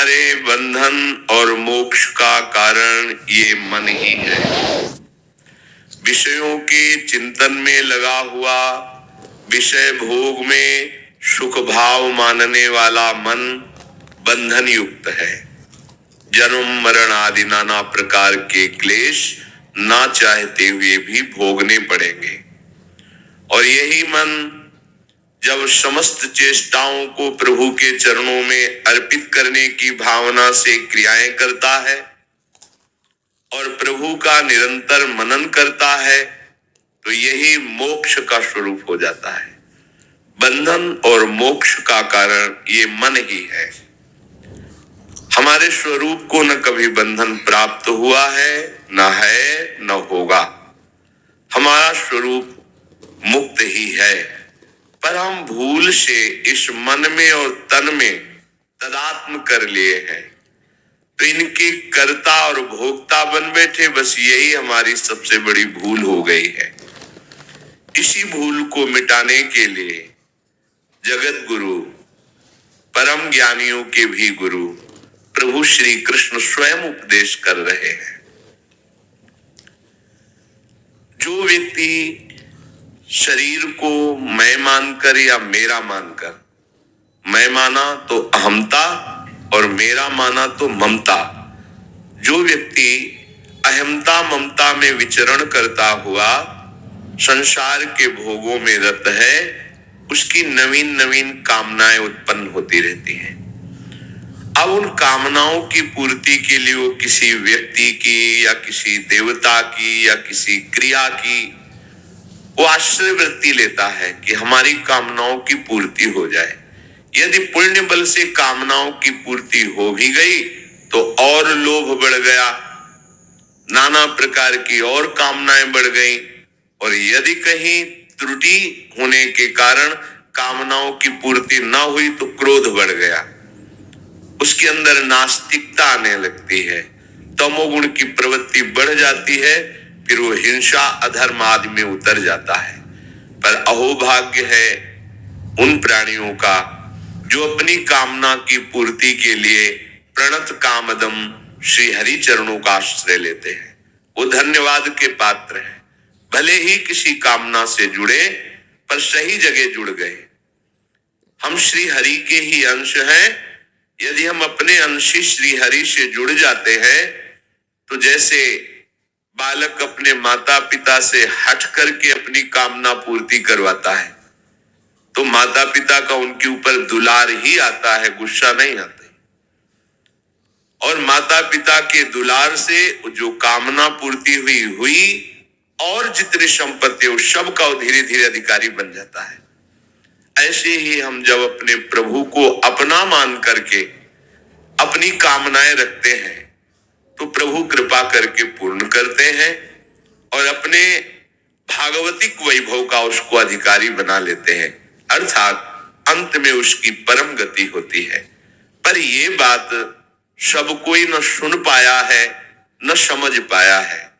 हमारे बंधन और मोक्ष का कारण ये मन ही है। विषयों के चिंतन में लगा हुआ, विषय भोग में सुख भाव मानने वाला मन बंधन युक्त है। जन्म मरण आदि नाना प्रकार के क्लेश ना चाहते हुए भी भोगने पड़ेंगे। और यही मन जब समस्त चेष्टाओं को प्रभु के चरणों में अर्पित करने की भावना से क्रियाएं करता है और प्रभु का निरंतर मनन करता है, तो यही मोक्ष का स्वरूप हो जाता है। बंधन और मोक्ष का कारण ये मन ही है। हमारे स्वरूप को न कभी बंधन प्राप्त हुआ है, न है, न होगा। हमारा स्वरूप मुक्त ही है, पर हम भूल से इस मन में और तन में तदात्म कर लिए हैं, तो इनके कर्ता और भोक्ता बन बैठे। बस यही हमारी सबसे बड़ी भूल हो गई है। इसी भूल को मिटाने के लिए जगत गुरु, परम ज्ञानियों के भी गुरु प्रभु श्री कृष्ण स्वयं उपदेश कर रहे हैं। जो व्यक्ति शरीर को मैं मानकर या मेरा मानकर, मैं माना तो अहमता और मेरा माना तो ममता, जो व्यक्ति अहमता ममता में विचरण करता हुआ संसार के भोगों में रत है, उसकी नवीन नवीन कामनाएं उत्पन्न होती रहती हैं। अब उन कामनाओं की पूर्ति के लिए वो किसी व्यक्ति की या किसी देवता की या किसी क्रिया की वो आश्रय वृत्ति लेता है कि हमारी कामनाओं की पूर्ति हो जाए। यदि पुण्य बल से कामनाओं की पूर्ति हो भी गई तो और लोभ बढ़ गया, नाना प्रकार की और कामनाएं बढ़ गई। और यदि कहीं त्रुटि होने के कारण कामनाओं की पूर्ति ना हुई तो क्रोध बढ़ गया, उसके अंदर नास्तिकता आने लगती है, तमोगुण की प्रवृत्ति बढ़ जाती है, फिर वो हिंसा अधर्म आदि में उतर जाता है। पर अहोभाग्य है उन प्राणियों का जो अपनी कामना की पूर्ति के लिए प्रणत कामदम श्री हरि चरणों का आश्रय लेते हैं। वो धन्यवाद के पात्र हैं। भले ही किसी कामना से जुड़े, पर सही जगह जुड़ गए। हम श्री हरि के ही अंश हैं। यदि हम अपने अंशी श्री हरि से जुड़ जाते हैं, तो जैसे बालक अपने माता पिता से हट करके अपनी कामना पूर्ति करवाता है, तो माता पिता का उनके ऊपर दुलार ही आता है, गुस्सा नहीं आता। और माता पिता के दुलार से जो कामना पूर्ति हुई और जितनी संपत्ति उस सब का धीरे धीरे अधिकारी बन जाता है। ऐसे ही हम जब अपने प्रभु को अपना मान करके अपनी कामनाएं रखते हैं, तो प्रभु कृपा करके पूर्ण करते हैं और अपने भागवतिक वैभव का उसको अधिकारी बना लेते हैं, अर्थात अंत में उसकी परम गति होती है। पर ये बात सब कोई न सुन पाया है, न समझ पाया है।